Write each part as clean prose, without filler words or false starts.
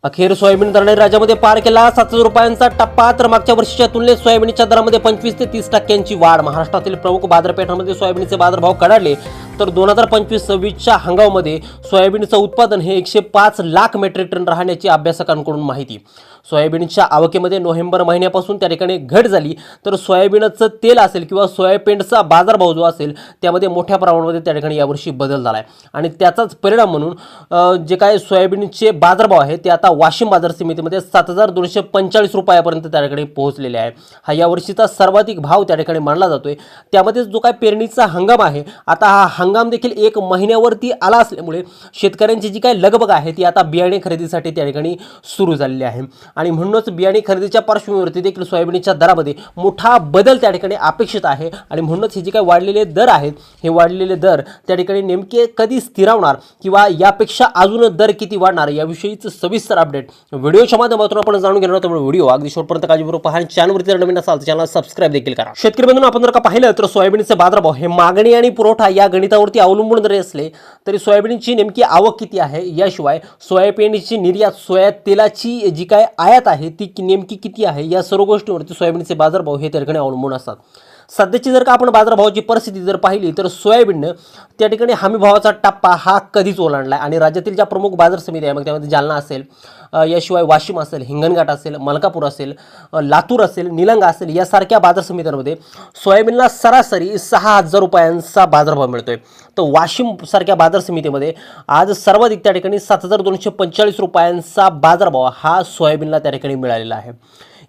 अखेर सोयाबीन दराने राज्यामध्ये पार केला 700 रुपयांचा टप्पा। तर मागच्या वर्षीच्या तुलनेत सोयाबीनच्या दरामध्ये 25 ते 30% वाढ। महाराष्ट्रातील प्रमुख बाजारपेठांमध्ये सोयाबीनचे बाजारभाव कडाडले। तर 2025-26च्या हंगामामध्ये सोयाबीनचं उत्पादन हे 105 लाख मेट्रिक टन राहण्याची अभ्यासकांकडून माहिती। सोयाबीनच्या आवकेमध्ये नोव्हेंबर महिन्यापासून त्या ठिकाणी घट झाली। तर सोयाबीनचं तेल असेल किंवा सोयाबीनचा बाजारभाव जो असेल त्यामध्ये मोठ्या प्रमाणामध्ये त्या ठिकाणी यावर्षी बदल झाला आहे आणि त्याचाच परिणाम म्हणून जे काय सोयाबीनचे बाजारभाव आहे ते आता वाशिम बाजार समितीमध्ये 7245 रुपयापर्यंत त्या ठिकाणी पोहोचलेले आहे। हा यावर्षीचा सर्वाधिक भाव त्या ठिकाणी मानला जातोय। त्यामध्ये जो काय पेरणीचा हंगाम आहे आता हा हंगाम देखील 1 महिन्यावरती आला असल्यामुळे शेतकऱ्यांची जी काय लगबग आहे ती आता बियाणे खरेदीसाठी त्या ठिकाणी सुरू झालेली आहे आणि म्हणूनच बियाणे खरेदीच्या पार्श्वभूमीवरती देखील सोयाबीनच्या दरामध्ये मोठा बदल त्या ठिकाणी अपेक्षित आहे आणि म्हणूनच हे जे काय वाढलेले दर आहेत हे वाढलेले दर त्या ठिकाणी नेमके कधी स्थिरावणार किंवा यापेक्षा अजून दर किती वाढणार याविषयीचं सविस्तर अपडेट व्हिडिओच्या माध्यमातून आपण जाणून घेणार आहोत। त्यामुळे व्हिडिओ अगदी शेवटपर्यंत काळजीपूर्वक पहा आणि चॅनलवरती जर नवीन असाल तर चॅनल सबस्क्राइब देखील करा। शेतकरी बंधूंनो, आपण जर का पाहिलं तर सोयाबीनचे बाजारभाव हे मागणी आणि पुरवठा या गणितावरती अवलंबून जरी असले तरी सोयाबीनची नेमकी आवक किती आहे, याशिवाय सोयाबीनची निर्यात, सोया तेलाची जी काय आयात आहे ती नेमकी किती आहे, या सर्व गोष्टींवरती सोयाबीनचे बाजारभाव हे त्या ठिकाणी अवलंबून असतात। सध्याची जर का आपण बाजारभावाची परिस्थिती जर पाहिली तर सोयाबीननं त्या ठिकाणी हमी भावाचा टप्पा हा कधीच ओलांडला आहे आणि राज्यातील ज्या प्रमुख बाजार समिती आहे मग त्यामध्ये जालना असेल, याशिवाय वाशिम असेल, हिंगणघाट असेल, मलकापूर असेल, लातूर असेल, निलंगा असेल यासारख्या बाजार समित्यांमध्ये सोयाबीनला सरासरी 6000 रुपयांचा बाजारभाव मिळतोय। तर वाशिम सारख्या बाजार समितीमध्ये आज सर्वाधिक त्या ठिकाणी 7245 रुपयांचा बाजारभाव हा सोयाबीनला त्या ठिकाणी मिळालेला आहे।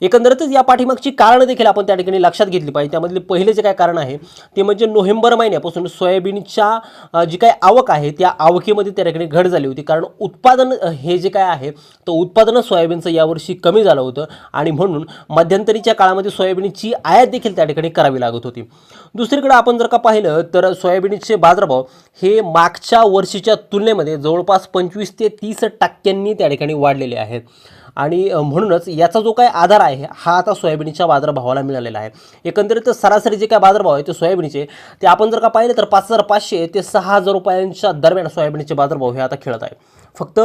एकंदरीतच या पाठीमागची कारणं देखील आपण त्या ठिकाणी लक्षात घेतली पाहिजे। त्यामधले पहिले जे काय कारण आहे ते म्हणजे नोव्हेंबर महिन्यापासून सोयाबीनच्या जी काय आवक आहे त्या आवकेमध्ये त्या ठिकाणी घट झाली होती, कारण उत्पादन हे जे काय आहे तो उत्पादन सोयाबीनचं यावर्षी कमी झालं होतं आणि म्हणून मध्यंतरीच्या काळामध्ये सोयाबीनची आयात देखील त्या ठिकाणी करावी लागत होती। दुसरीकडे आपण जर का पाहिलं तर सोयाबीनचे बाजारभाव हे मागच्या वर्षीच्या तुलनेमध्ये जवळपास 25 ते 30% त्या ठिकाणी वाढलेले आहेत आणि म्हणूनच याचा जो काय आधार आहे हा आता सोयाबीनच्या बाजारभावाला मिळालेला आहे। एकंदरीत सरासरी जे काय बाजारभाव आहे ते सोयाबीनचे ते आपण जर का पाहिलं तर 5500 ते 6000 रुपयांच्या दरम्यान सोयाबीनचे बाजारभाव हे आता खेळत आहे। फक्त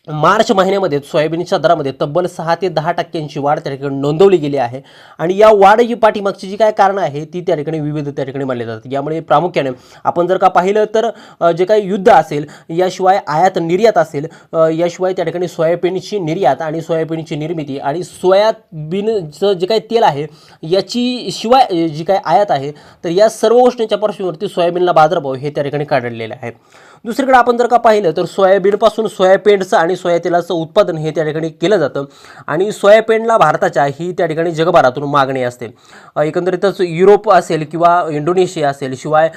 मार्च महिन्यामध्ये सोयाबीनच्या दरामध्ये तब्बल 6 ते 10% वाढ त्या ठिकाणी नोंदवली गेली आहे आणि या वाढीची पाठीमागची जी काय कारणं आहे ती त्या ठिकाणी विविध त्या ठिकाणी मानली जातात। यामुळे प्रामुख्याने आपण जर का पाहिलं तर जे काही युद्ध असेल, याशिवाय आयात निर्यात असेल, याशिवाय त्या ठिकाणी सोयाबीनची निर्यात आणि सोयाबीनची निर्मिती आणि सोयाबीनचं जे काही तेल आहे याची शिवाय जी काय आयात आहे तर या सर्व गोष्टींच्या पार्श्वभूमीवरती सोयाबीनला बाजारभाव हे त्या ठिकाणी काढलेले आहे। दुसरीकडे आपण जर का पाहिलं तर सोयाबीनपासून सोयापेंडचं आणि सोया तेलाचं उत्पादन हे त्या ठिकाणी केलं जातं आणि सोयापेंडला भारताच्या ही त्या ठिकाणी जगभरातून मागणी असते। एकंदरीतच युरोप असेल किंवा इंडोनेशिया असेल, शिवाय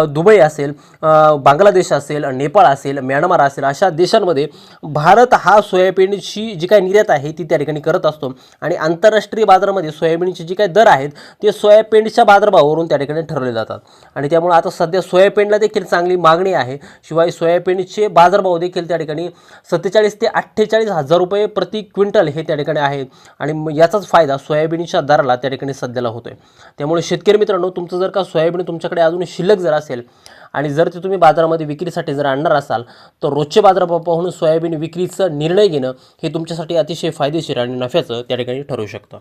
दुबई असेल, बांगलादेश असेल, नेपाळ असेल, म्यानमार असेल अशा देशांमध्ये भारत हा सोयाबीनची जी काही निर्यात आहे ती त्या ठिकाणी करत असतो आणि आंतरराष्ट्रीय बाजारामध्ये सोयाबीनचे जे काही दर आहेत ते सोयाबीनच्या बाजारभावावरून त्या ठिकाणी ठरवले जातात आणि त्यामुळे आता सध्या सोयाबीनला देखील चांगली मागणी आहे। शिवाय सोयाबीनचे बाजारभाव देखील त्या ठिकाणी 47 ते 48 हजार रुपये प्रति क्विंटल हे त्या ठिकाणी आहेत आणि याचाच फायदा सोयाबीनच्या दराला त्या ठिकाणी सध्याला होतोय। त्यामुळे शेतकरी मित्रांनो, तुमचं जर का सोयाबीन तुमच्याकडे अजून शिल्लक जर असेल आणि जर ते तुम्ही बाजारामध्ये विक्रीसाठी जर आणणार असाल तर रोजचे बाजारभाव पाहून सोयाबीन विक्रीचा निर्णय घेणं हे तुमच्यासाठी अतिशय फायदेशीर आणि नफ्याचं त्या ठिकाणी ठरू शकतं।